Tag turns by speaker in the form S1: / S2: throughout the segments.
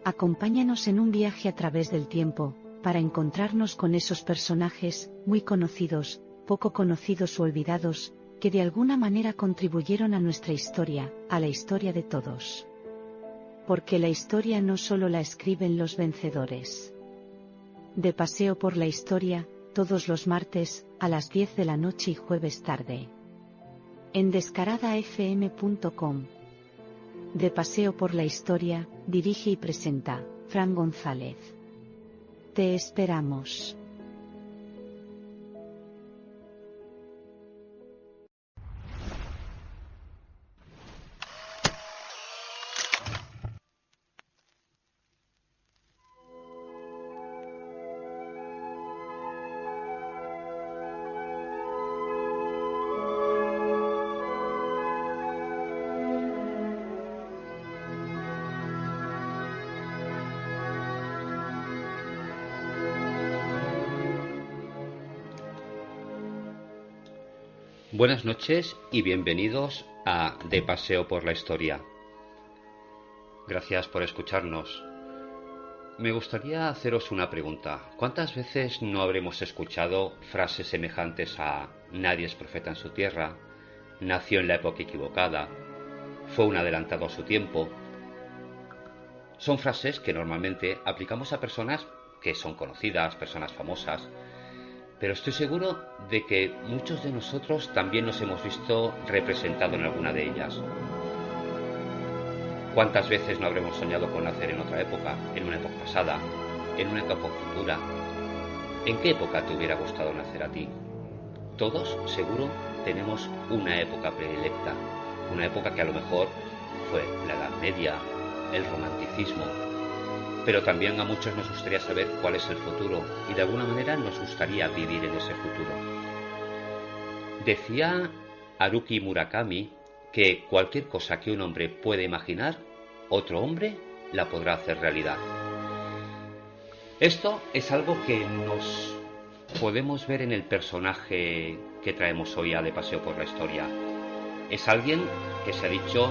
S1: Acompáñanos en un viaje a través del tiempo, para encontrarnos con esos personajes, muy conocidos, poco conocidos o olvidados, que de alguna manera contribuyeron a nuestra historia, a la historia de todos. Porque la historia no solo la escriben los vencedores. De paseo por la historia, todos los martes, a las 10 de la noche y jueves tarde. En descaradafm.com. De paseo por la historia, dirige y presenta, Fran González. Te esperamos.
S2: Buenas noches y bienvenidos a De Paseo por la Historia. Gracias por escucharnos. Me gustaría haceros una pregunta. ¿Cuántas veces no habremos escuchado frases semejantes a nadie es profeta en su tierra, nació en la época equivocada, fue un adelantado a su tiempo? Son frases que normalmente aplicamos a personas que son conocidas, personas famosas, pero estoy seguro de que muchos de nosotros también nos hemos visto representados en alguna de ellas. ¿Cuántas veces no habremos soñado con nacer en otra época, en una época pasada, en una época futura? ¿En qué época te hubiera gustado nacer a ti? Todos, seguro, tenemos una época predilecta, una época que a lo mejor fue la Edad Media, el Romanticismo, pero también a muchos nos gustaría saber cuál es el futuro y de alguna manera nos gustaría vivir en ese futuro. Decía Haruki Murakami que cualquier cosa que un hombre puede imaginar, otro hombre la podrá hacer realidad. Esto es algo que nos podemos ver en el personaje que traemos hoy a De Paseo por la Historia. Es alguien que se ha dicho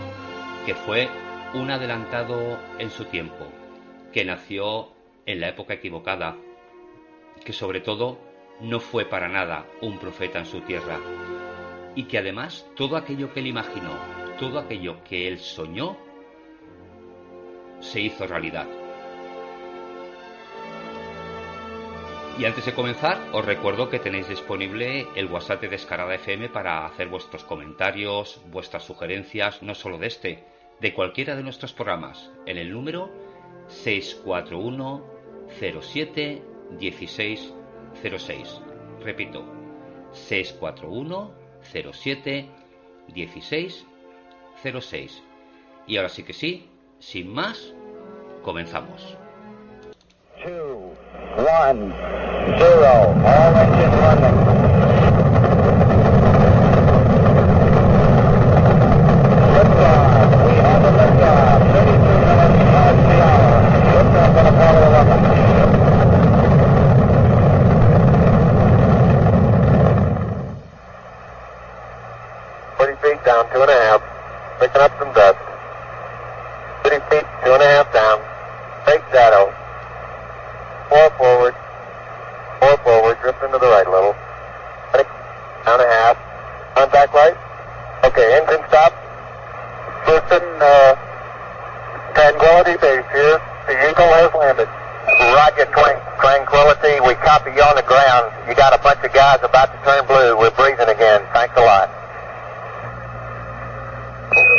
S2: que fue un adelantado en su tiempo, que nació en la época equivocada, que sobre todo no fue para nada un profeta en su tierra, y que además todo aquello que él imaginó, todo aquello que él soñó, se hizo realidad. Y antes de comenzar, os recuerdo que tenéis disponible el WhatsApp de Descarada FM para hacer vuestros comentarios, vuestras sugerencias, no solo de este, de cualquiera de nuestros programas, en el número 641 07 16 06. Repito, 641 07 16 06. Y ahora sí que sí, sin más, comenzamos.
S3: 2, 1, 0, all engine running.
S4: Down 2.5, picking up some dust. 30 feet, 2.5 down. Big shadow. 4 forward, drifting to the right a little. Down a half. Contact light. Okay, engine stop. Listen, Tranquility Base here. The Eagle has landed. Roger, Tranquility. We copy you on the ground. You got a bunch of guys about to turn blue. We're breathing again. Thanks a lot.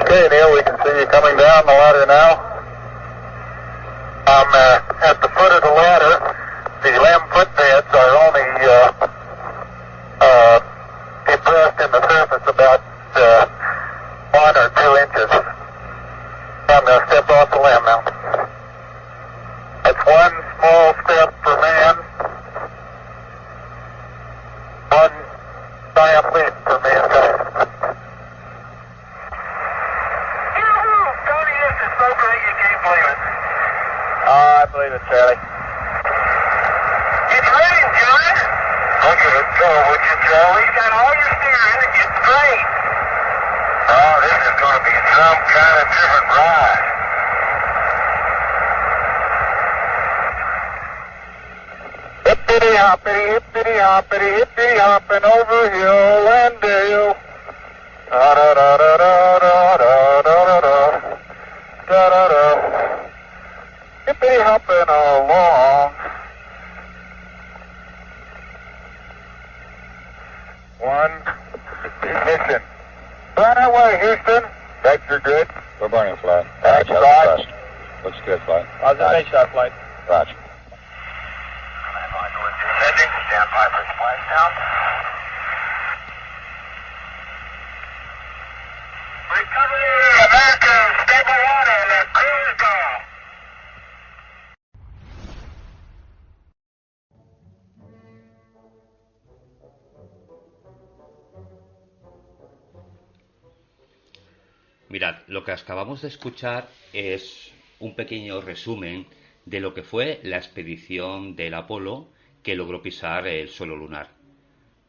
S4: Okay, Neil, we can see you coming down the ladder now. I'm at the foot of the ladder. The 11-foot beds are only depressed in the surface about 1 or 2 inches. I'm going to step off the limb now. That's one small step for man, one giant leap for mankind. I believe it, Charlie. It's raining, John. Okay, let's go, would you, Charlie? You got all your steering and get straight. Oh, this is going to be some kind of different ride. Hippity hoppity, hippity hopping over hill and dale. Da da da da da da da da da da da da. Hippity hopping along. One ignition. Burn away, Houston. Vector good.
S3: We're burning flight.
S4: That's right.
S3: Looks good, flight.
S4: Observation flight.
S3: Roger.
S4: Descending. Stand by for splashdown. Recovery, American, stable water, the cruise down.
S2: Mirad, lo que acabamos de escuchar es un pequeño resumen de lo que fue la expedición del Apolo que logró pisar el suelo lunar.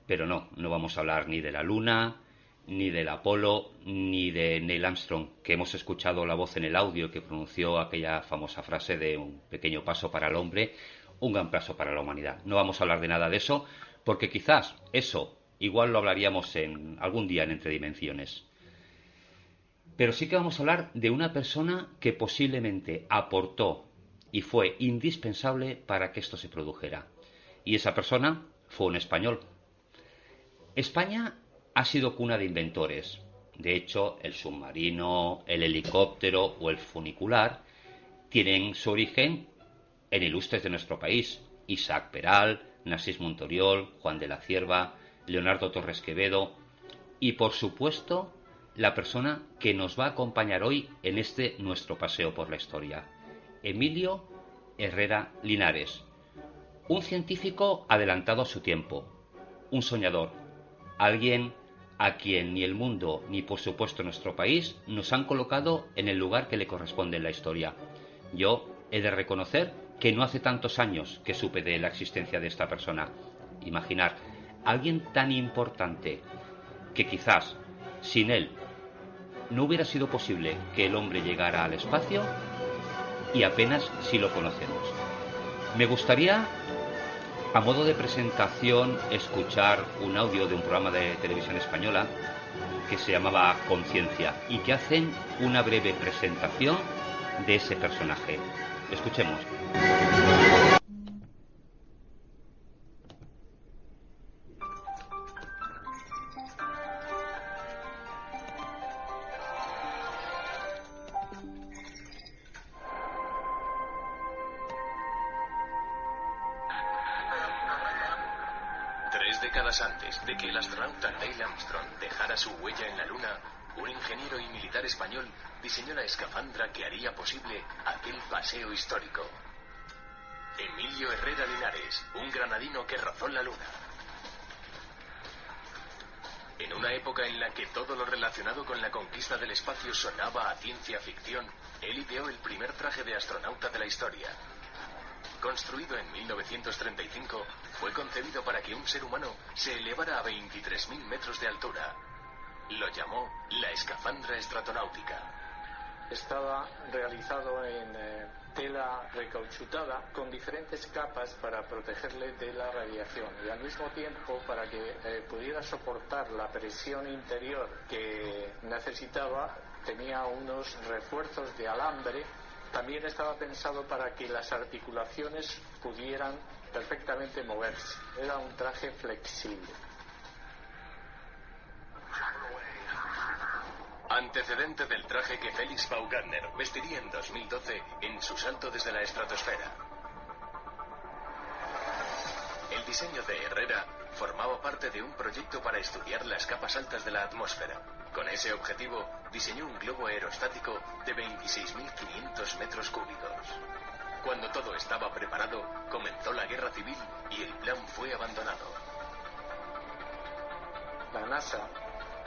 S2: Pero no vamos a hablar ni de la Luna, ni del Apolo, ni de Neil Armstrong, que hemos escuchado la voz en el audio que pronunció aquella famosa frase de un pequeño paso para el hombre, un gran paso para la humanidad. No vamos a hablar de nada de eso, porque quizás eso igual lo hablaríamos en algún día en Entre Dimensiones. Pero sí que vamos a hablar de una persona que posiblemente aportó y fue indispensable para que esto se produjera. Y esa persona fue un español. España ha sido cuna de inventores. De hecho, el submarino, el helicóptero o el funicular tienen su origen en ilustres de nuestro país. Isaac Peral, Narcís Montoriol, Juan de la Cierva, Leonardo Torres Quevedo y, por supuesto, la persona que nos va a acompañar hoy en este nuestro paseo por la historia, Emilio Herrera Linares, un científico adelantado a su tiempo, un soñador, alguien a quien ni el mundo ni por supuesto nuestro país nos han colocado en el lugar que le corresponde en la historia. Yo he de reconocer que no hace tantos años que supe de la existencia de esta persona. Imaginar, alguien tan importante que quizás sin él no hubiera sido posible que el hombre llegara al espacio y apenas si lo conocemos. Me gustaría, a modo de presentación, escuchar un audio de un programa de televisión española que se llamaba Conciencia y que hacen una breve presentación de ese personaje. Escuchemos.
S5: Antes de que el astronauta Neil Armstrong dejara su huella en la Luna, un ingeniero y militar español diseñó la escafandra que haría posible aquel paseo histórico. Emilio Herrera Linares, un granadino que rozó la Luna. En una época en la que todo lo relacionado con la conquista del espacio sonaba a ciencia ficción, él ideó el primer traje de astronauta de la historia. Construido en 1935, fue concebido para que un ser humano se elevara a 23.000 metros de altura. Lo llamó la escafandra estratonáutica.
S6: Estaba realizado en tela recauchutada con diferentes capas para protegerle de la radiación y al mismo tiempo para que pudiera soportar la presión interior que necesitaba, tenía unos refuerzos de alambre. También estaba pensado para que las articulaciones pudieran perfectamente moverse. Era un traje flexible.
S5: Antecedente del traje que Felix Baumgartner vestiría en 2012 en su salto desde la estratosfera. El diseño de Herrera formaba parte de un proyecto para estudiar las capas altas de la atmósfera. Con ese objetivo, diseñó un globo aerostático de 26.500 metros cúbicos. Cuando todo estaba preparado, comenzó la guerra civil y el plan fue abandonado.
S6: La NASA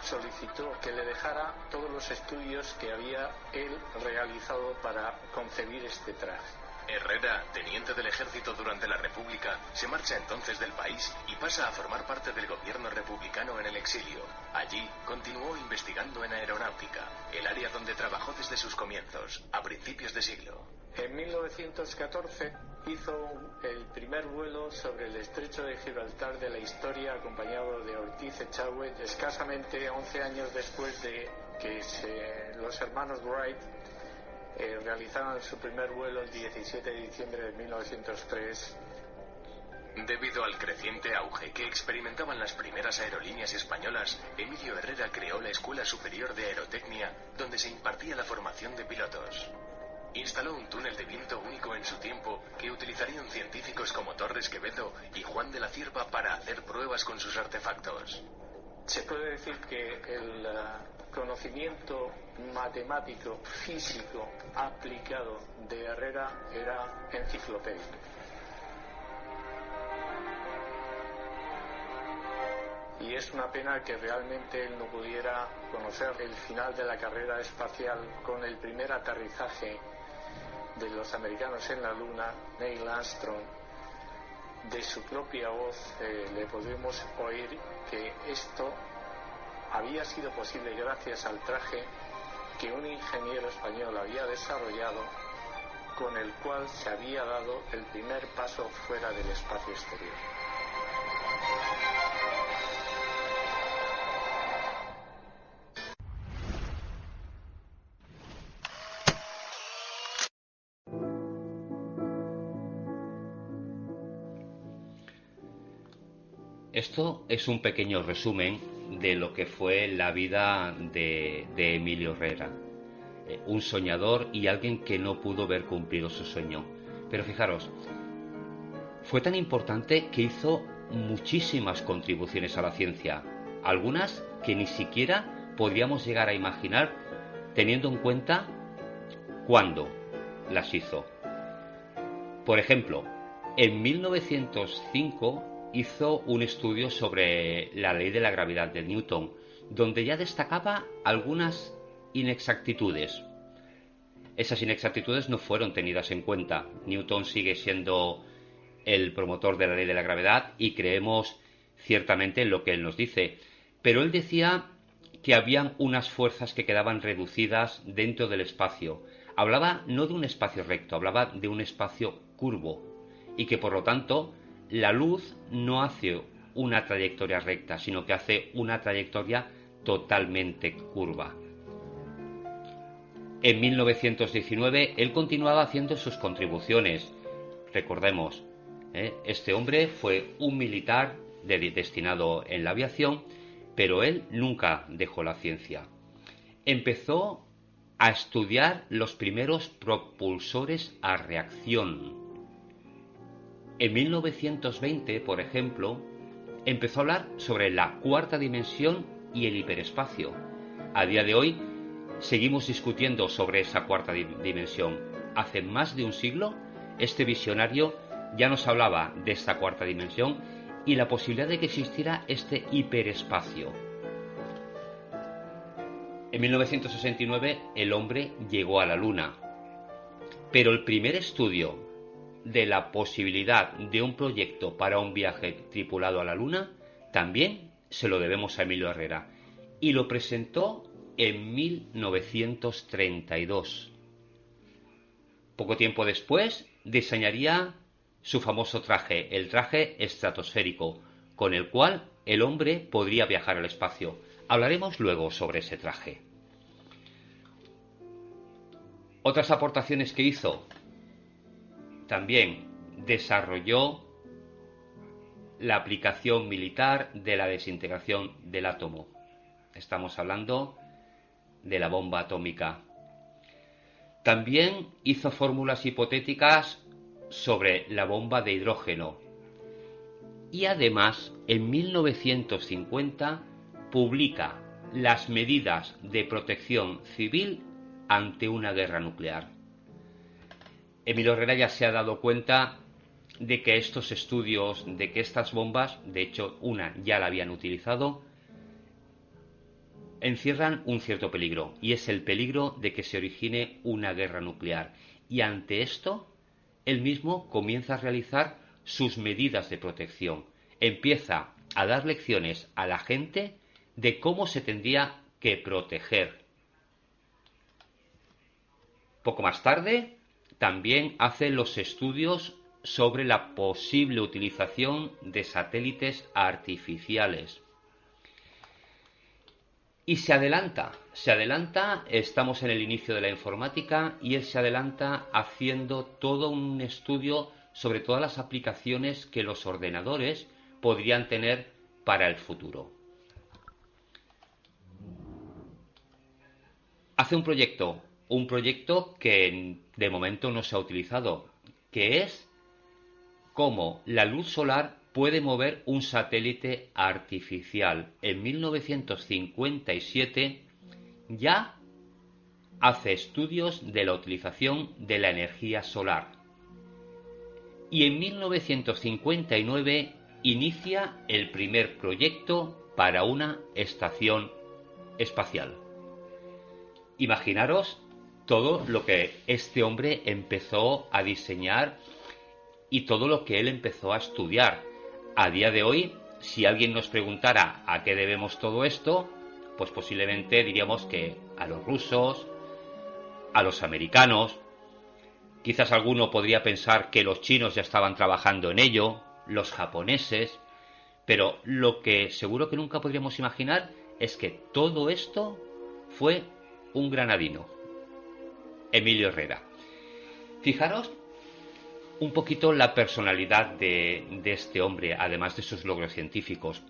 S6: solicitó que le dejara todos los estudios que había él realizado para concebir este traje.
S5: Herrera, teniente del ejército durante la República, se marcha entonces del país y pasa a formar parte del gobierno republicano en el exilio. Allí continuó investigando en aeronáutica, el área donde trabajó desde sus comienzos, a principios de siglo.
S6: En 1914 hizo el primer vuelo sobre el estrecho de Gibraltar de la historia, acompañado de Ortiz Echagüe, escasamente 11 años después de que los hermanos Wright realizaron su primer vuelo el 17 de diciembre de 1903.
S5: Debido al creciente auge que experimentaban las primeras aerolíneas españolas, Emilio Herrera creó la Escuela Superior de Aerotecnia, donde se impartía la formación de pilotos. Instaló un túnel de viento único en su tiempo que utilizarían científicos como Torres Quevedo y Juan de la Cierva para hacer pruebas con sus artefactos.
S6: Se puede decir que el conocimiento matemático, físico, aplicado de Herrera era enciclopédico. Y es una pena que realmente él no pudiera conocer el final de la carrera espacial con el primer aterrizaje de los americanos en la Luna, Neil Armstrong. De su propia voz le podemos oír que esto había sido posible gracias al traje que un ingeniero español había desarrollado, con el cual se había dado el primer paso fuera del espacio exterior.
S2: Esto es un pequeño resumen de lo que fue la vida de Emilio Herrera, un soñador y alguien que no pudo ver cumplido su sueño. Pero fijaros, fue tan importante que hizo muchísimas contribuciones a la ciencia, algunas que ni siquiera podríamos llegar a imaginar teniendo en cuenta cuándo las hizo. Por ejemplo, en 1905 hizo un estudio sobre la ley de la gravedad de Newton, donde ya destacaba algunas inexactitudes. Esas inexactitudes no fueron tenidas en cuenta. Newton sigue siendo el promotor de la ley de la gravedad y creemos ciertamente en lo que él nos dice. Pero él decía que habían unas fuerzas que quedaban reducidas dentro del espacio. Hablaba no de un espacio recto, hablaba de un espacio curvo y que por lo tanto la luz no hace una trayectoria recta, sino que hace una trayectoria totalmente curva. En 1919 él continuaba haciendo sus contribuciones. Recordemos, este hombre fue un militar destinado en la aviación, pero él nunca dejó la ciencia. Empezó a estudiar los primeros propulsores a reacción. En 1920, por ejemplo, empezó a hablar sobre la cuarta dimensión y el hiperespacio. A día de hoy seguimos discutiendo sobre esa cuarta dimensión. Hace más de un siglo, este visionario ya nos hablaba de esta cuarta dimensión y la posibilidad de que existiera este hiperespacio. En 1969 el hombre llegó a la Luna, pero el primer estudio de la posibilidad de un proyecto para un viaje tripulado a la Luna también se lo debemos a Emilio Herrera, y lo presentó en 1932. Poco tiempo después diseñaría su famoso traje, el traje estratosférico, con el cual el hombre podría viajar al espacio. Hablaremos luego sobre ese traje. Otras aportaciones que hizo: también desarrolló la aplicación militar de la desintegración del átomo. Estamos hablando de la bomba atómica. También hizo fórmulas hipotéticas sobre la bomba de hidrógeno. Y además, en 1950, publica las medidas de protección civil ante una guerra nuclear. Emilio Herrera ya se ha dado cuenta de que estos estudios, de que estas bombas, de hecho una ya la habían utilizado, encierran un cierto peligro, y es el peligro de que se origine una guerra nuclear. Y ante esto, él mismo comienza a realizar sus medidas de protección. Empieza a dar lecciones a la gente de cómo se tendría que proteger. Poco más tarde, también hace los estudios sobre la posible utilización de satélites artificiales. Y se adelanta, estamos en el inicio de la informática y él se adelanta haciendo todo un estudio sobre todas las aplicaciones que los ordenadores podrían tener para el futuro. Hace un proyecto que de momento no se ha utilizado, que es cómo la luz solar puede mover un satélite artificial. En 1957 ya hace estudios de la utilización de la energía solar. Y en 1959 inicia el primer proyecto para una estación espacial. Imaginaros todo lo que este hombre empezó a diseñar y todo lo que él empezó a estudiar. A día de hoy, si alguien nos preguntara a qué debemos todo esto, pues posiblemente diríamos que a los rusos, a los americanos, quizás alguno podría pensar que los chinos ya estaban trabajando en ello, los japoneses, pero lo que seguro que nunca podríamos imaginar es que todo esto fue un granadino, Emilio Herrera. Fijaros un poquito la personalidad de este hombre, además de sus logros científicos.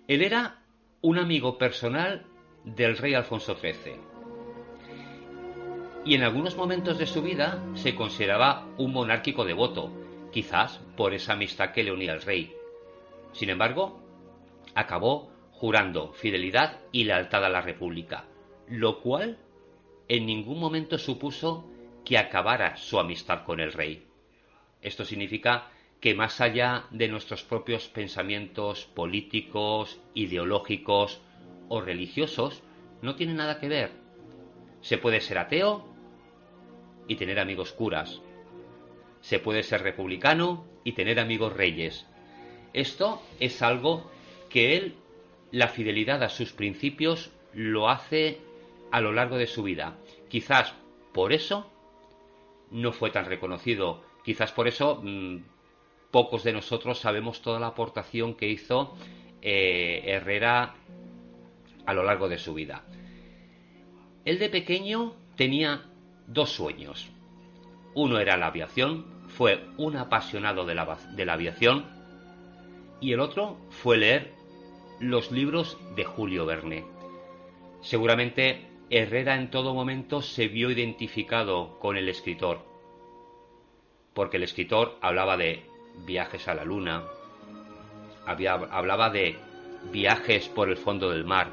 S2: Él era un amigo personal del rey Alfonso XIII y en algunos momentos de su vida se consideraba un monárquico devoto, quizás por esa amistad que le unía al rey. Sin embargo, acabó jurando fidelidad y lealtad a la República, lo cual en ningún momento supuso que acabara su amistad con el rey. Esto significa que más allá de nuestros propios pensamientos políticos, ideológicos o religiosos, no tiene nada que ver. Se puede ser ateo y tener amigos curas. Se puede ser republicano y tener amigos reyes. Esto es algo que él, la fidelidad a sus principios, lo hace a lo largo de su vida. Quizás por eso no fue tan reconocido. Quizás por eso pocos de nosotros sabemos toda la aportación que hizo Herrera a lo largo de su vida. Él de pequeño tenía dos sueños. Uno era la aviación, fue un apasionado de la aviación, y el otro fue leer los libros de Julio Verne. Seguramente Herrera en todo momento se vio identificado con el escritor, porque el escritor hablaba de viajes a la luna, hablaba de viajes por el fondo del mar,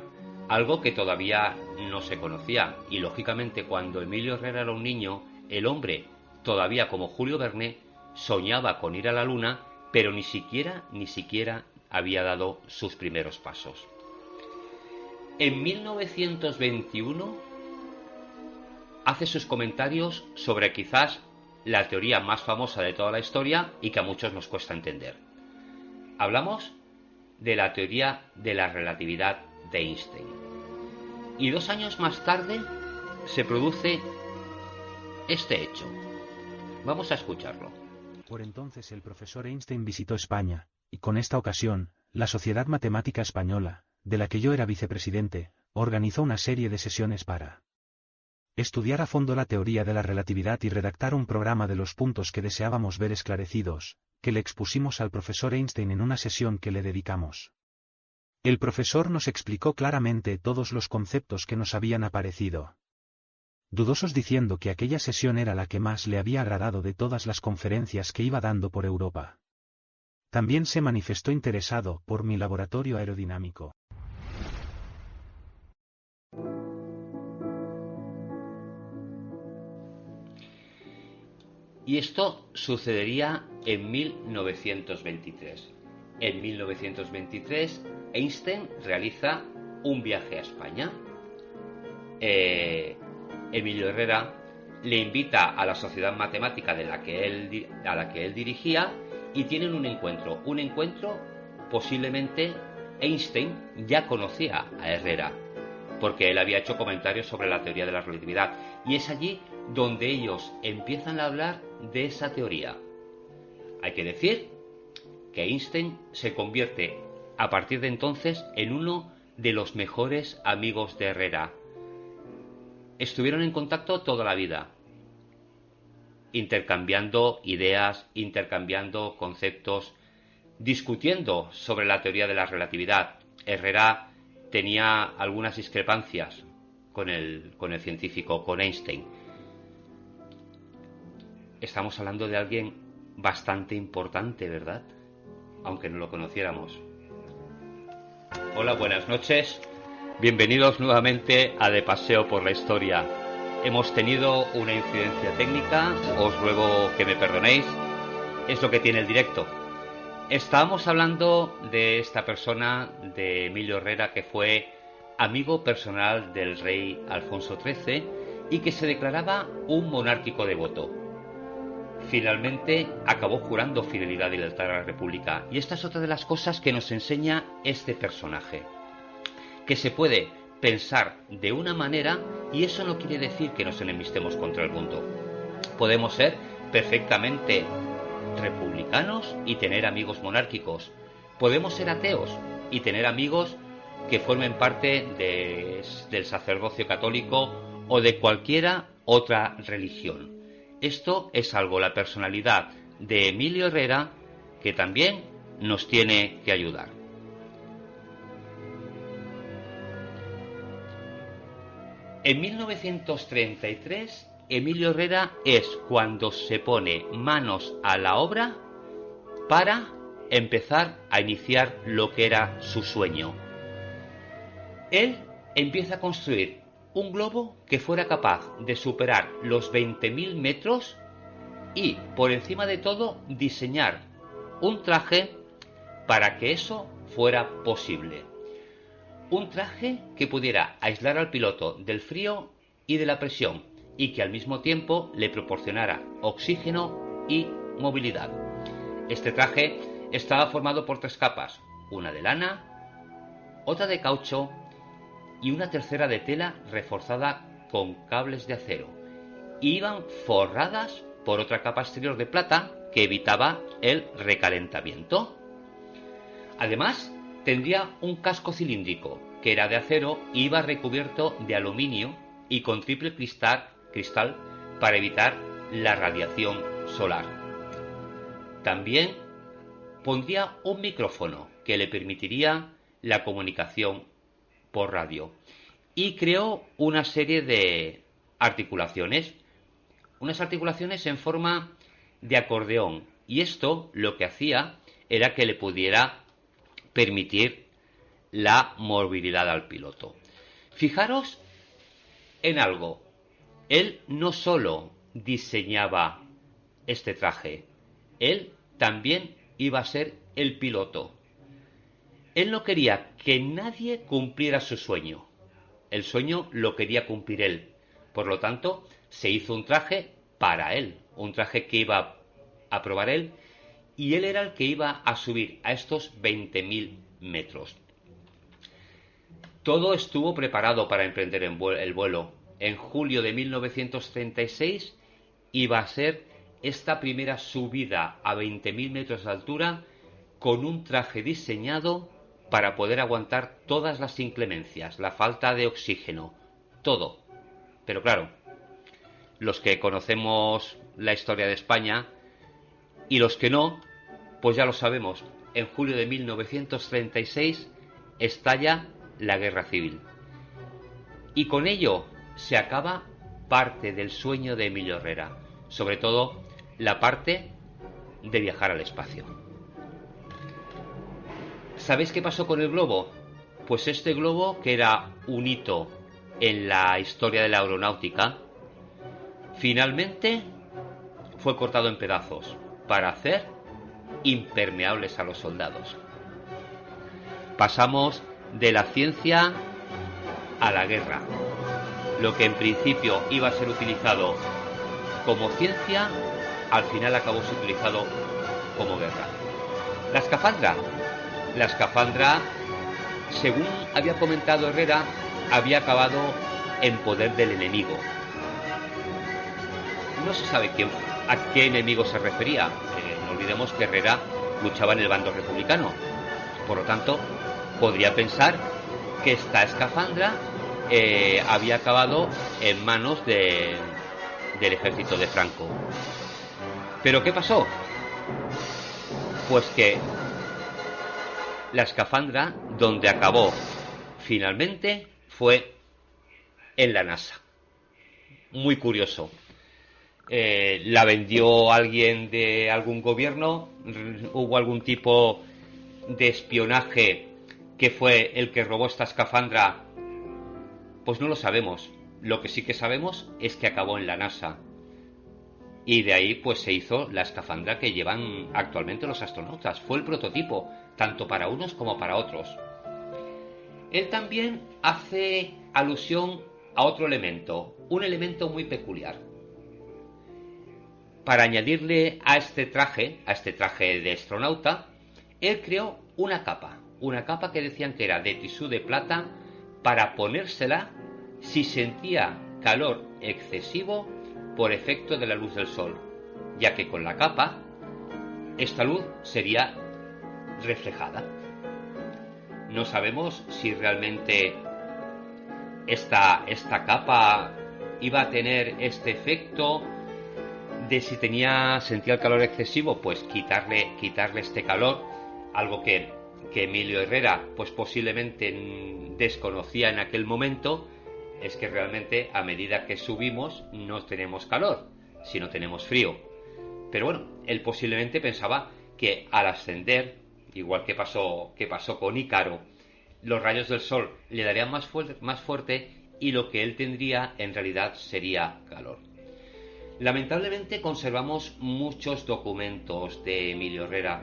S2: algo que todavía no se conocía. Y lógicamente cuando Emilio Herrera era un niño, el hombre, todavía como Julio Verne, soñaba con ir a la luna, pero ni siquiera había dado sus primeros pasos. En 1921 hace sus comentarios sobre quizás la teoría más famosa de toda la historia y que a muchos nos cuesta entender. Hablamos de la teoría de la relatividad de Einstein. Y 2 años más tarde se produce este hecho. Vamos a escucharlo.
S7: Por entonces el profesor Einstein visitó España, y con esta ocasión, la Sociedad Matemática Española, de la que yo era vicepresidente, organizó una serie de sesiones para estudiar a fondo la teoría de la relatividad y redactar un programa de los puntos que deseábamos ver esclarecidos, que le expusimos al profesor Einstein en una sesión que le dedicamos. El profesor nos explicó claramente todos los conceptos que nos habían aparecido dudosos, diciendo que aquella sesión era la que más le había agradado de todas las conferencias que iba dando por Europa. También se manifestó interesado por mi laboratorio aerodinámico.
S2: Y esto sucedería en 1923. En 1923, Einstein realiza un viaje a España. Emilio Herrera le invita a la sociedad matemática a la que él dirigía y tienen un encuentro. Un encuentro, posiblemente Einstein ya conocía a Herrera, porque él había hecho comentarios sobre la teoría de la relatividad. Y es allí donde ellos empiezan a hablar de esa teoría, Hay que decir que Einstein se convierte a partir de entonces en uno de los mejores amigos de Herrera. Estuvieron en contacto toda la vida, intercambiando ideas, intercambiando conceptos, discutiendo sobre la teoría de la relatividad. Herrera tenía algunas discrepancias con el científico, con Einstein. Estamos hablando de alguien bastante importante, ¿verdad? Aunque no lo conociéramos. Hola, buenas noches. Bienvenidos nuevamente a De Paseo por la Historia. Hemos tenido una incidencia técnica, os ruego que me perdonéis. Es lo que tiene el directo. Estábamos hablando de esta persona, de Emilio Herrera, que fue amigo personal del rey Alfonso XIII y que se declaraba un monárquico devoto. Finalmente acabó jurando fidelidad y lealtad a la República. Y esta es otra de las cosas que nos enseña este personaje. Que se puede pensar de una manera y eso no quiere decir que nos enemistemos contra el mundo. Podemos ser perfectamente republicanos y tener amigos monárquicos. Podemos ser ateos y tener amigos que formen parte del sacerdocio católico o de cualquiera otra religión. Esto es algo, la personalidad de Emilio Herrera, que también nos tiene que ayudar. En 1933, Emilio Herrera es cuando se pone manos a la obra para empezar a iniciar lo que era su sueño. Él empieza a construir un globo que fuera capaz de superar los 20.000 metros y, por encima de todo, diseñar un traje para que eso fuera posible. Un traje que pudiera aislar al piloto del frío y de la presión y que al mismo tiempo le proporcionara oxígeno y movilidad. Este traje estaba formado por 3 capas, una de lana, otra de caucho y una tercera de tela reforzada con cables de acero. Y iban forradas por otra capa exterior de plata que evitaba el recalentamiento. Además, tendría un casco cilíndrico que era de acero y iba recubierto de aluminio y con triple cristal para evitar la radiación solar. También pondría un micrófono que le permitiría la comunicación por radio y creó una serie de articulaciones, unas articulaciones en forma de acordeón, y esto lo que hacía era que le pudiera permitir la movilidad al piloto. Fijaros en algo, él no solo diseñaba este traje, él también iba a ser el piloto. Él no quería que nadie cumpliera su sueño. El sueño lo quería cumplir él. Por lo tanto, se hizo un traje para él, un traje que iba a probar él, y él era el que iba a subir a estos 20.000 metros. Todo estuvo preparado para emprender el vuelo. En julio de 1936 iba a ser esta primera subida a 20.000 metros de altura con un traje diseñado para poder aguantar todas las inclemencias, la falta de oxígeno, todo. Pero claro, los que conocemos la historia de España y los que no, pues ya lo sabemos. En julio de 1936 estalla la Guerra Civil. Y con ello se acaba parte del sueño de Emilio Herrera, sobre todo la parte de viajar al espacio. ¿Sabéis qué pasó con el globo? Pues este globo, que era un hito en la historia de la aeronáutica, finalmente fue cortado en pedazos para hacer impermeables a los soldados. Pasamos de la ciencia a la guerra. Lo que en principio iba a ser utilizado como ciencia, al final acabó siendo utilizado como guerra. La escafandra, según había comentado Herrera, había acabado en poder del enemigo. No se sabe a qué enemigo se refería. No olvidemos que Herrera luchaba en el bando republicano. Por lo tanto, podría pensar que esta escafandra había acabado en manos del ejército de Franco. ¿Pero qué pasó? Pues que la escafandra donde acabó finalmente fue en la NASA. Muy curioso. La vendió alguien de algún gobierno, hubo algún tipo de espionaje que fue el que robó esta escafandra, pues no lo sabemos. Lo que sí que sabemos es que acabó en la NASA, y de ahí pues se hizo la escafandra que llevan actualmente los astronautas. Fue el prototipo, tanto para unos como para otros. Él también hace alusión a otro elemento, un elemento muy peculiar. Para añadirle a este traje de astronauta, él creó una capa que decían que era de tisú de plata, para ponérsela si sentía calor excesivo por efecto de la luz del sol, ya que con la capa esta luz sería reflejada. No sabemos si realmente esta capa iba a tener este efecto de si sentía el calor excesivo, pues quitarle este calor, algo que Emilio Herrera pues posiblemente desconocía en aquel momento. Es que realmente a medida que subimos no tenemos calor, sino tenemos frío. Pero bueno, él posiblemente pensaba que al ascender, igual que pasó con Ícaro, los rayos del sol le darían más fuerte, y lo que él tendría en realidad sería calor. Lamentablemente conservamos muchos documentos de Emilio Herrera,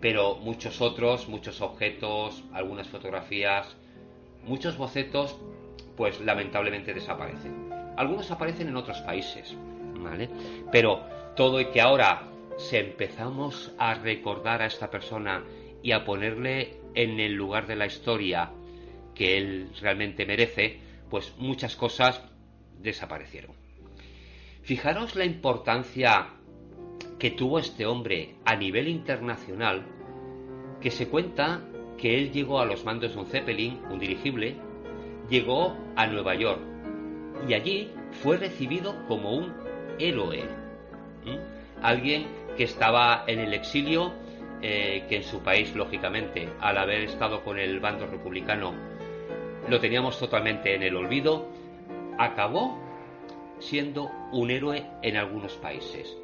S2: pero muchos otros, muchos objetos, algunas fotografías, muchos bocetos, pues lamentablemente desaparecen. Algunos aparecen en otros países, ¿vale? Pero todo y que ahora si empezamos a recordar a esta persona y a ponerle en el lugar de la historia que él realmente merece, pues muchas cosas desaparecieron. Fijaros la importancia que tuvo este hombre a nivel internacional, que se cuenta que él llegó a los mandos de un Zeppelin, un dirigible, llegó a Nueva York y allí fue recibido como un héroe. Alguien que estaba en el exilio, que en su país, lógicamente, al haber estado con el bando republicano, lo teníamos totalmente en el olvido, acabó siendo un héroe en algunos países.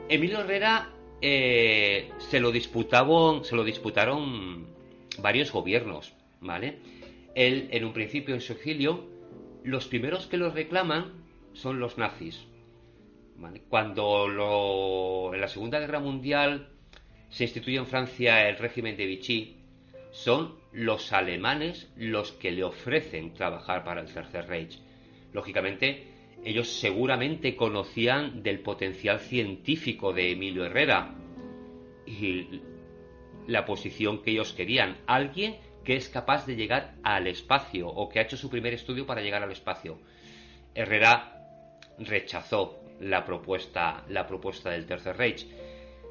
S2: Emilio Herrera se lo disputaron varios gobiernos, ¿vale? Él, en un principio, en su exilio, los primeros que lo reclaman son los nazis, ¿vale? Cuando en la Segunda Guerra Mundial se instituye en Francia el régimen de Vichy, son los alemanes los que le ofrecen trabajar para el Tercer Reich. Lógicamente, ellos seguramente conocían del potencial científico de Emilio Herrera y la posición que ellos querían. Alguien que es capaz de llegar al espacio, o que ha hecho su primer estudio para llegar al espacio. Herrera rechazó la propuesta del Tercer Reich.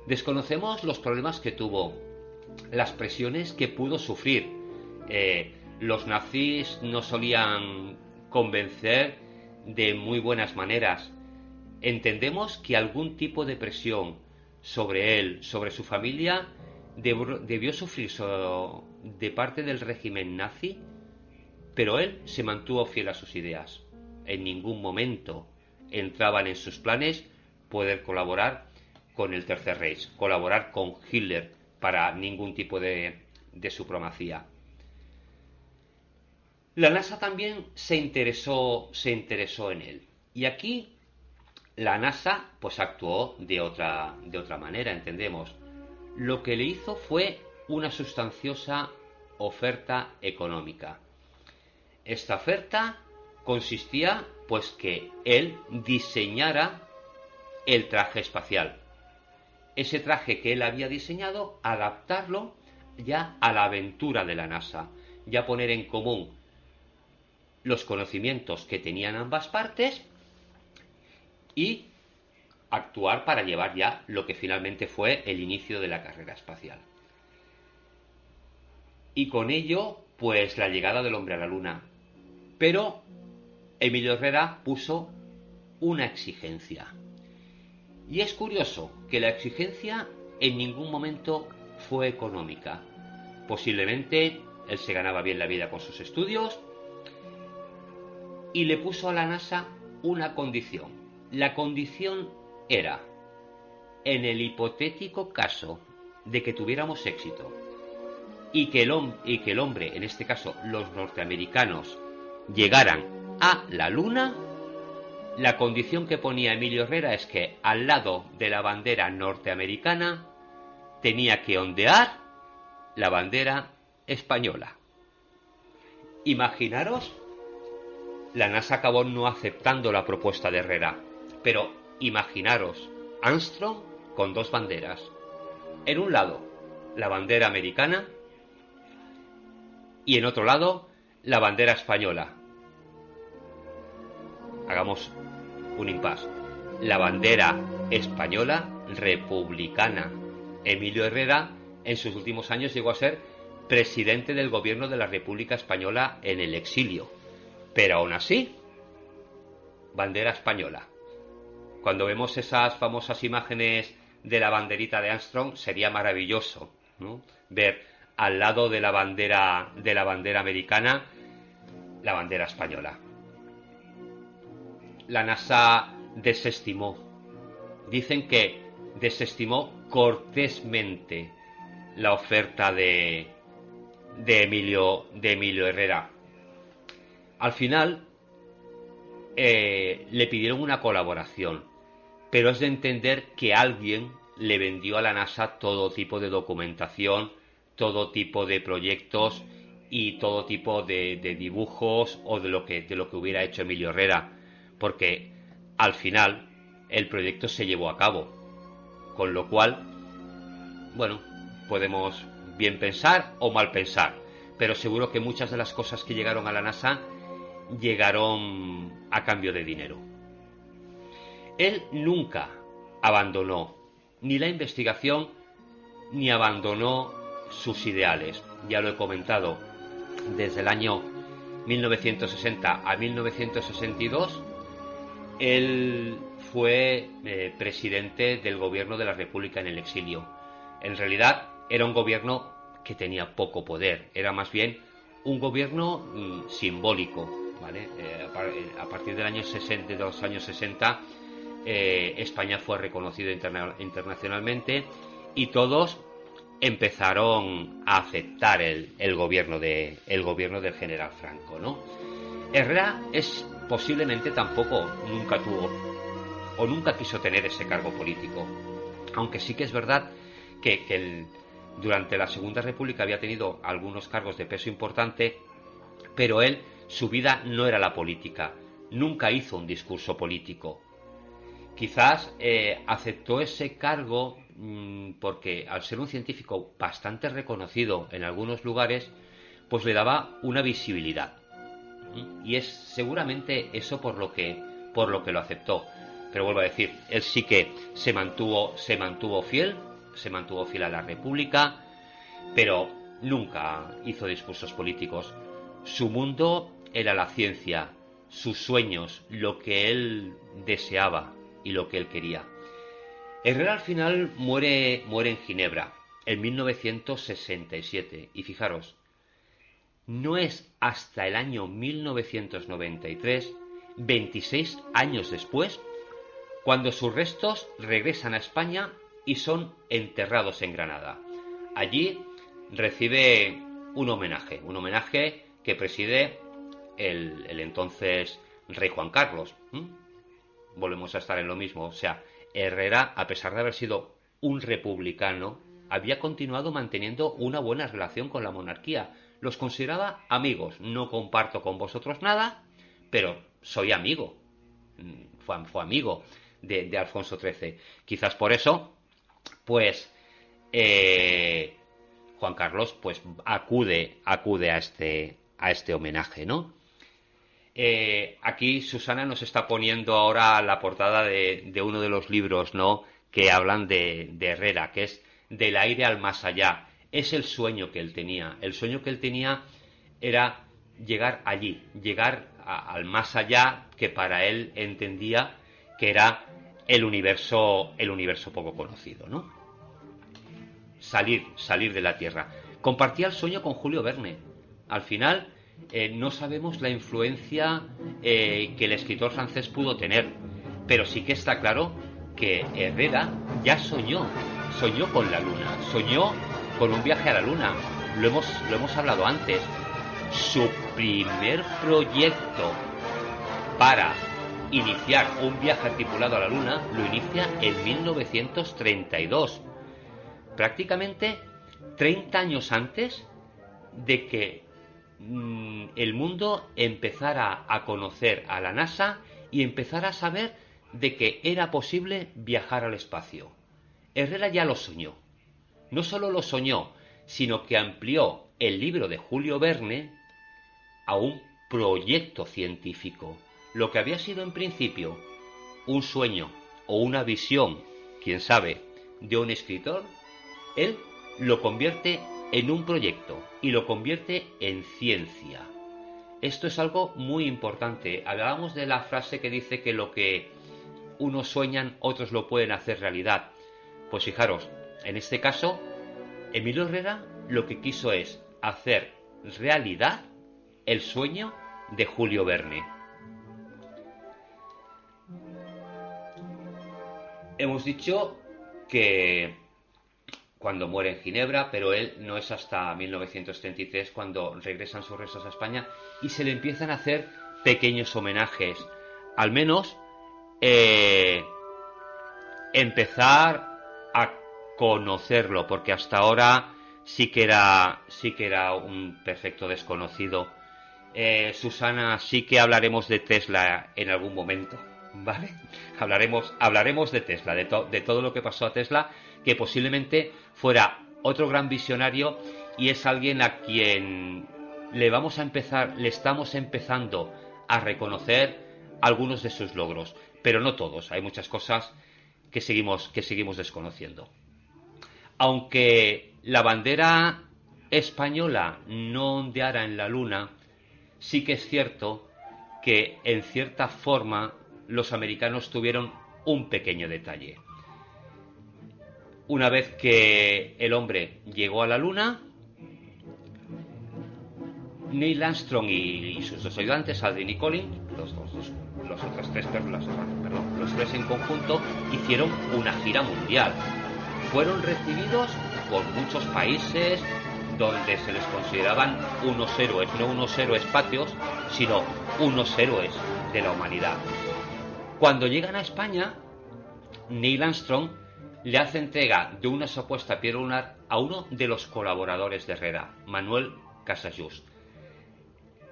S2: Desconocemos los problemas que tuvo, las presiones que pudo sufrir. Los nazis no solían convencer de muy buenas maneras. Entendemos que algún tipo de presión sobre él, sobre su familia, debió sufrir de parte del régimen nazi, pero él se mantuvo fiel a sus ideas. En ningún momento entraban en sus planes poder colaborar con el Tercer Reich, colaborar con Hitler para ningún tipo de supremacía. La NASA también se interesó en él, y aquí la NASA pues actuó de otra manera, entendemos. Lo que le hizo fue una sustanciosa oferta económica. Esta oferta consistía pues que él diseñara el traje espacial. Ese traje que él había diseñado, adaptarlo ya a la aventura de la NASA, ya poner en común los conocimientos que tenían ambas partes y actuar para llevar ya lo que finalmente fue el inicio de la carrera espacial. Y con ello, pues la llegada del hombre a la Luna. Pero Emilio Herrera puso una exigencia. Y es curioso que la exigencia en ningún momento fue económica. Posiblemente él se ganaba bien la vida con sus estudios y le puso a la NASA una condición. La condición era, en el hipotético caso de que tuviéramos éxito y que el hombre, en este caso los norteamericanos, llegaran a la Luna, la condición que ponía Emilio Herrera es que al lado de la bandera norteamericana tenía que ondear la bandera española. Imaginaros, la NASA acabó no aceptando la propuesta de Herrera, pero imaginaros Armstrong con dos banderas. En un lado, la bandera americana y en otro lado, la bandera española. Hagamos un impasse. La bandera española republicana. Emilio Herrera, en sus últimos años, llegó a ser presidente del gobierno de la República Española en el exilio. Pero aún así, bandera española. Cuando vemos esas famosas imágenes de la banderita de Armstrong, sería maravilloso, ¿no?, ver al lado de la bandera americana la bandera española. La NASA desestimó. Dicen que desestimó cortésmente la oferta de Emilio Herrera. Al final le pidieron una colaboración, pero es de entender que alguien le vendió a la NASA todo tipo de documentación, todo tipo de proyectos y todo tipo de dibujos o de lo que hubiera hecho Emilio Herrera, porque al final el proyecto se llevó a cabo, con lo cual, bueno, podemos bien pensar o mal pensar, pero seguro que muchas de las cosas que llegaron a la NASA llegaron a cambio de dinero. Él nunca abandonó ni la investigación ni abandonó sus ideales. Ya lo he comentado, desde el año 1960 a 1962 él fue presidente del gobierno de la República en el exilio. En realidad era un gobierno que tenía poco poder, era más bien un gobierno simbólico, ¿vale? A partir del año 60, de los años 60, España fue reconocido internacionalmente y todos empezaron a aceptar el gobierno del general Franco, ¿no? Herrera posiblemente tampoco nunca tuvo o nunca quiso tener ese cargo político, aunque sí que es verdad que durante la Segunda República había tenido algunos cargos de peso importante, pero su vida no era la política, nunca hizo un discurso político. Quizás aceptó ese cargo porque al ser un científico bastante reconocido en algunos lugares, pues le daba una visibilidad. Y es seguramente eso por lo que lo aceptó. Pero vuelvo a decir, él sí que se mantuvo fiel a la República, pero nunca hizo discursos políticos. Su mundo era la ciencia, sus sueños, lo que él deseaba y lo que él quería. Herrera al final muere en Ginebra en 1967 y fijaros, no es hasta el año 1993, 26 años después, cuando sus restos regresan a España y son enterrados en Granada. Allí recibe un homenaje que preside el entonces rey Juan Carlos. Volvemos a estar en lo mismo, o sea, Herrera, a pesar de haber sido un republicano, había continuado manteniendo una buena relación con la monarquía. Los consideraba amigos. No comparto con vosotros nada, pero soy amigo. Fue amigo de Alfonso XIII. Quizás por eso, pues, Juan Carlos, pues, acude a este homenaje, ¿no? Aquí Susana nos está poniendo ahora la portada de uno de los libros, ¿no?, que hablan de Herrera, que es Del aire al más allá. Es el sueño que él tenía. El sueño que él tenía era llegar allí, llegar al más allá, que para él entendía que era el universo poco conocido, ¿no? Salir de la Tierra. Compartía el sueño con Julio Verne. Al final no sabemos la influencia que el escritor francés pudo tener, pero sí que está claro que Herrera ya soñó con la Luna, soñó con un viaje a la Luna. Lo hemos hablado antes. Su primer proyecto para iniciar un viaje tripulado a la Luna lo inicia en 1932, prácticamente 30 años antes de que el mundo empezara a conocer a la NASA y empezara a saber de que era posible viajar al espacio. Herrera ya lo soñó. No solo lo soñó, sino que amplió el libro de Julio Verne a un proyecto científico. Lo que había sido en principio un sueño o una visión, quién sabe, de un escritor, él lo convierte en un proyecto y lo convierte en ciencia. Esto es algo muy importante. Hablábamos de la frase que dice que lo que unos sueñan, otros lo pueden hacer realidad. Pues fijaros, en este caso, Emilio Herrera lo que quiso es hacer realidad el sueño de Julio Verne. Hemos dicho que cuando muere en Ginebra, pero él no es hasta 1933 cuando regresan sus restos a España y se le empiezan a hacer pequeños homenajes. Al menos empezar a conocerlo, porque hasta ahora sí que era un perfecto desconocido. Susana, sí que hablaremos de Tesla en algún momento, ¿vale? Hablaremos de Tesla, de todo lo que pasó a Tesla, que posiblemente fuera otro gran visionario y es alguien a quien le estamos empezando a reconocer algunos de sus logros, pero no todos. Hay muchas cosas que seguimos desconociendo. Aunque la bandera española no ondeara en la Luna, sí que es cierto que en cierta forma los americanos tuvieron un pequeño detalle. Una vez que el hombre llegó a la Luna, Neil Armstrong y sus dos ayudantes, Aldrin y Collins, los tres en conjunto, hicieron una gira mundial. Fueron recibidos por muchos países donde se les consideraban unos héroes, no unos héroes patrios, sino unos héroes de la humanidad. Cuando llegan a España, Neil Armstrong le hace entrega de una supuesta piedra lunar a uno de los colaboradores de Herrera, Manuel Casajust.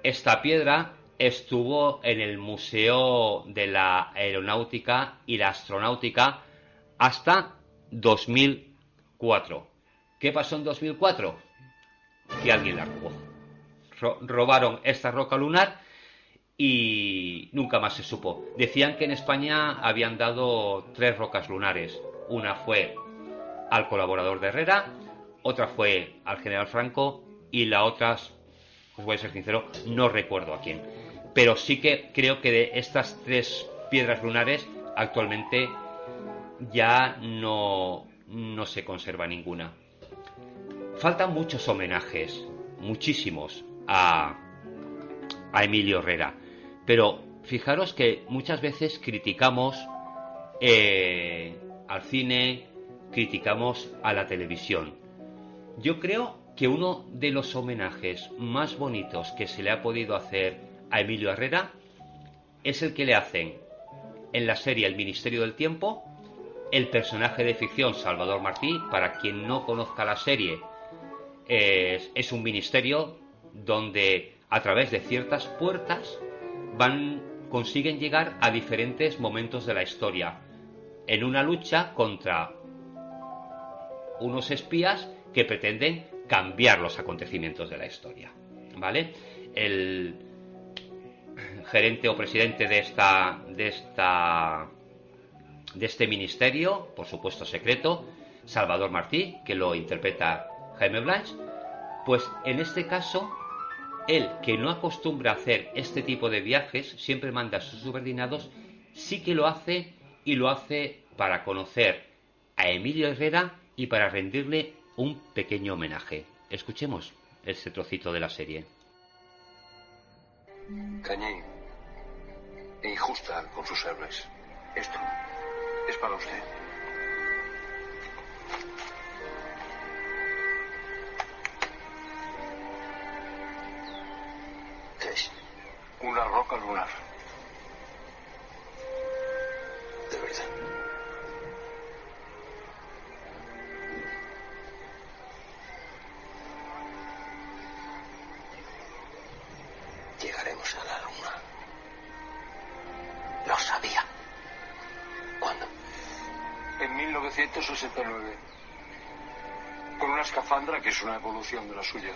S2: Esta piedra estuvo en el Museo de la Aeronáutica y la Astronáutica hasta 2004. ¿Qué pasó en 2004? Que alguien la robó. Robaron esta roca lunar y nunca más se supo. Decían que en España habían dado 3 rocas lunares. Una fue al colaborador de Herrera, otra fue al general Franco y la otra, os voy a ser sincero, no recuerdo a quién. Pero sí que creo que de estas 3 piedras lunares actualmente ya no se conserva ninguna. Faltan muchos homenajes, muchísimos, a Emilio Herrera. Pero fijaros que muchas veces criticamos al cine, criticamos a la televisión. Yo creo que uno de los homenajes más bonitos que se le ha podido hacer a Emilio Herrera es el que le hacen en la serie El Ministerio del Tiempo. El personaje de ficción Salvador Martí, para quien no conozca la serie, es un ministerio donde a través de ciertas puertas consiguen llegar a diferentes momentos de la historia en una lucha contra unos espías que pretenden cambiar los acontecimientos de la historia, ¿vale? gerente o presidente de este ministerio, por supuesto secreto, Salvador Martí, que lo interpreta Jaime Blanch. Pues en este caso, él, que no acostumbra a hacer este tipo de viajes, siempre manda a sus subordinados, sí que lo hace, y lo hace para conocer a Emilio Herrera y para rendirle un pequeño homenaje. Escuchemos ese trocito de la serie.
S8: Cañín e injusta con sus héroes. Esto es para usted. ¿Qué es? Una roca lunar. De verdad. Llegaremos a la luna. Lo sabía. ¿Cuándo? En 1969. Con una escafandra que es una evolución de la suya.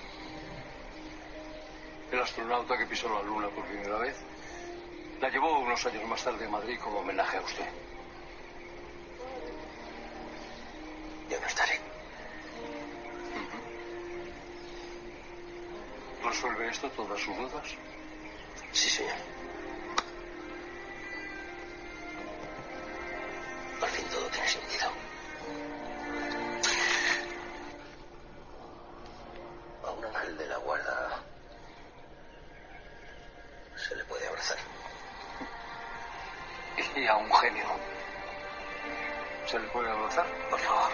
S8: El astronauta que pisó la luna por primera vez la llevó unos años más tarde a Madrid como homenaje a usted. Yo no estaré. ¿Resuelve esto todas sus dudas? Sí, señor. Al fin todo tiene sentido. A un ángel de la guarda se le puede abrazar. ¿Y a un genio se le puede abrazar? Por favor.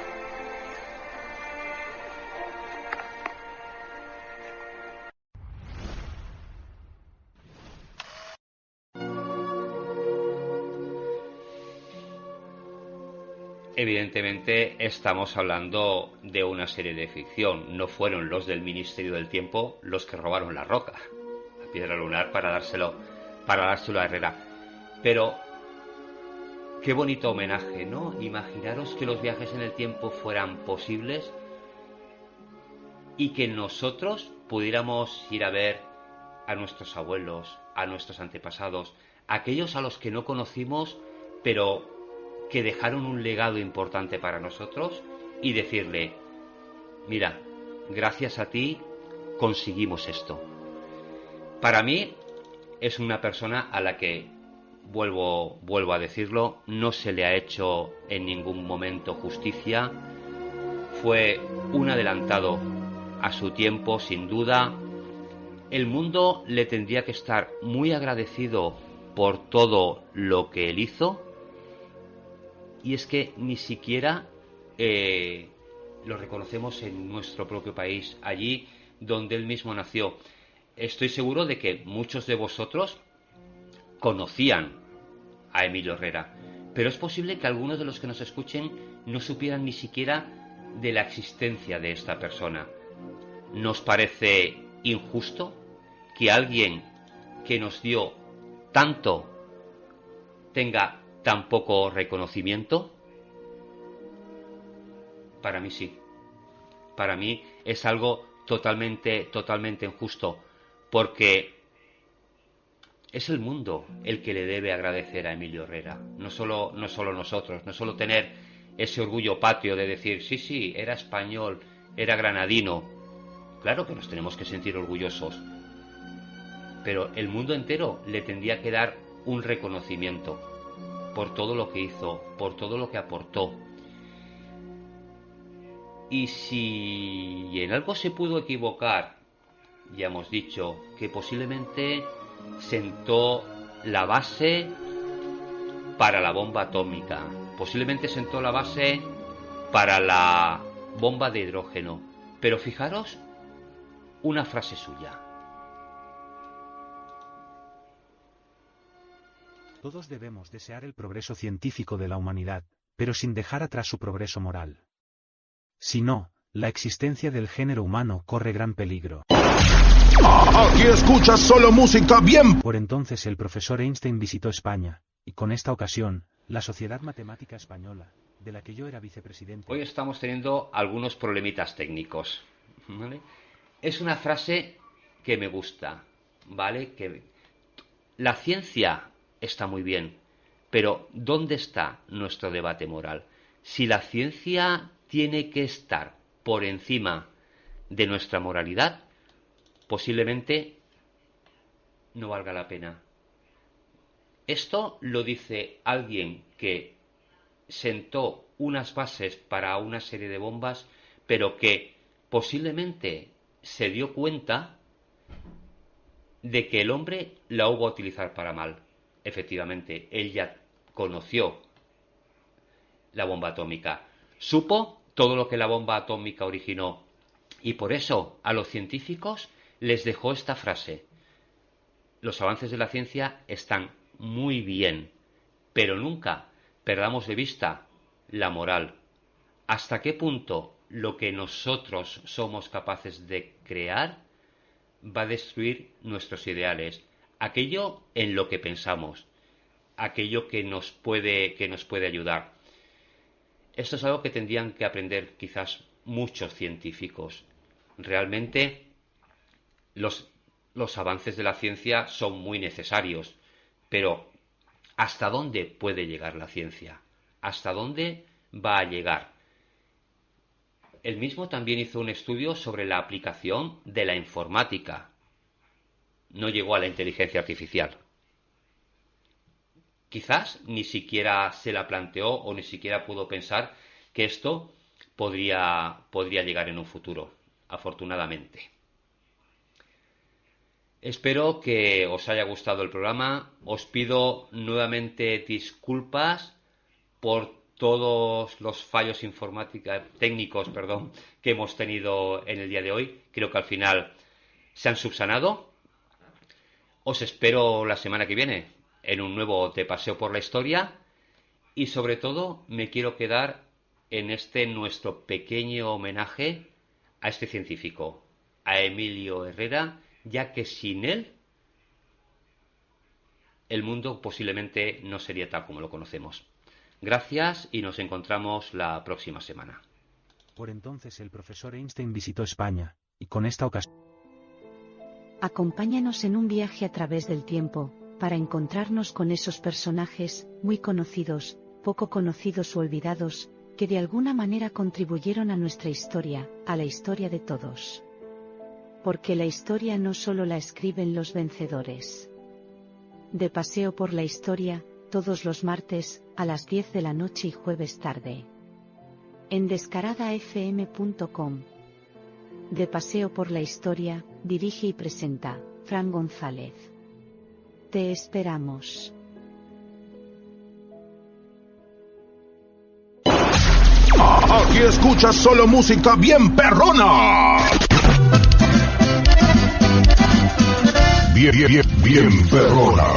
S2: Evidentemente estamos hablando de una serie de ficción. No fueron los del Ministerio del Tiempo los que robaron la roca, la piedra lunar, para dárselo a Herrera. Pero qué bonito homenaje, ¿no? Imaginaros que los viajes en el tiempo fueran posibles y que nosotros pudiéramos ir a ver a nuestros abuelos, a nuestros antepasados, aquellos a los que no conocimos, pero que dejaron un legado importante para nosotros, y decirle: mira, gracias a ti conseguimos esto. Para mí es una persona a la que, vuelvo a decirlo, no se le ha hecho en ningún momento justicia. Fue un adelantado a su tiempo, sin duda. El mundo le tendría que estar muy agradecido por todo lo que él hizo. Y es que ni siquiera lo reconocemos en nuestro propio país, allí donde él mismo nació. Estoy seguro de que muchos de vosotros conocían a Emilio Herrera, pero es posible que algunos de los que nos escuchen no supieran ni siquiera de la existencia de esta persona. ¿Nos parece injusto que alguien que nos dio tanto tenga tan poco reconocimiento? Para mí sí. Para mí es algo totalmente injusto, porque es el mundo el que le debe agradecer a Emilio Herrera, no solo nosotros, no solo tener ese orgullo patrio de decir sí, era español, era granadino. Claro que nos tenemos que sentir orgullosos, pero el mundo entero le tendría que dar un reconocimiento por todo lo que hizo, por todo lo que aportó. Y si en algo se pudo equivocar, ya hemos dicho que posiblemente sentó la base para la bomba atómica, posiblemente sentó la base para la bomba de hidrógeno. Pero fijaros una frase suya:
S7: todos debemos desear el progreso científico de la humanidad, pero sin dejar atrás su progreso moral. Si no, la existencia del género humano corre gran peligro.
S9: Aquí escuchas solo música bien.
S7: Por entonces el profesor Einstein visitó España, y con esta ocasión, la Sociedad Matemática Española, de la que yo era vicepresidente.
S2: Hoy estamos teniendo algunos problemitas técnicos, ¿vale? Es una frase que me gusta, ¿vale? Que La ciencia está muy bien, pero ¿dónde está nuestro debate moral? Si la ciencia tiene que estar por encima de nuestra moralidad, posiblemente no valga la pena. Esto lo dice alguien que sentó unas bases para una serie de bombas, pero que posiblemente se dio cuenta de que el hombre la hubo a utilizar para mal. Efectivamente, él ya conoció la bomba atómica, supo todo lo que la bomba atómica originó, y por eso a los científicos les dejó esta frase: los avances de la ciencia están muy bien, pero nunca perdamos de vista la moral. ¿Hasta qué punto lo que nosotros somos capaces de crear va a destruir nuestros ideales? Aquello en lo que pensamos, aquello que nos puede ayudar. Esto es algo que tendrían que aprender quizás muchos científicos. Realmente los avances de la ciencia son muy necesarios, pero ¿hasta dónde puede llegar la ciencia? ¿Hasta dónde va a llegar? Él mismo también hizo un estudio sobre la aplicación de la informática. No llegó a la inteligencia artificial. Quizás ni siquiera se la planteó o ni siquiera pudo pensar que esto podría llegar en un futuro, afortunadamente. Espero que os haya gustado el programa. Os pido nuevamente disculpas por todos los fallos técnicos que hemos tenido en el día de hoy. Creo que al final se han subsanado. Os espero la semana que viene en un nuevo Te Paseo por la Historia, y sobre todo me quiero quedar en nuestro pequeño homenaje a este científico, a Emilio Herrera, ya que sin él el mundo posiblemente no sería tal como lo conocemos. Gracias y nos encontramos la próxima semana.
S7: Por entonces el profesor Einstein visitó España, y con esta ocasión...
S1: Acompáñanos en un viaje a través del tiempo, para encontrarnos con esos personajes, muy conocidos, poco conocidos o olvidados, que de alguna manera contribuyeron a nuestra historia, a la historia de todos. Porque la historia no solo la escriben los vencedores. De Paseo por la Historia, todos los martes, a las 10 de la noche y jueves tarde. En descaradafm.com. De Paseo por la Historia, dirige y presenta, Fran González. Te esperamos.
S9: Aquí escuchas solo música bien perrona. Bien perrona.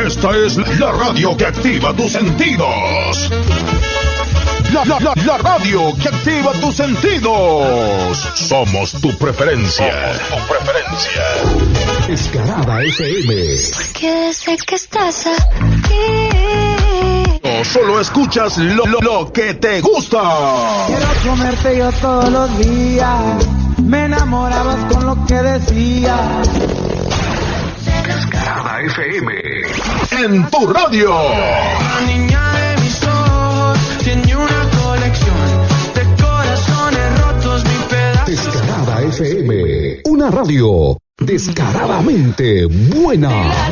S9: Esta es la radio que activa tus sentidos. La radio que activa tus sentidos. Somos tu preferencia. Descarada FM.
S10: Porque desde que estás aquí
S9: No solo escuchas lo que te gusta.
S11: Quiero comerte yo todos los días. Me enamorabas con lo que decías.
S9: Descarada FM. En tu radio.
S11: La niña de mis ojos tiene una colección de corazones rotos, mi pedazo.
S9: Descarada FM. Una radio descaradamente buena.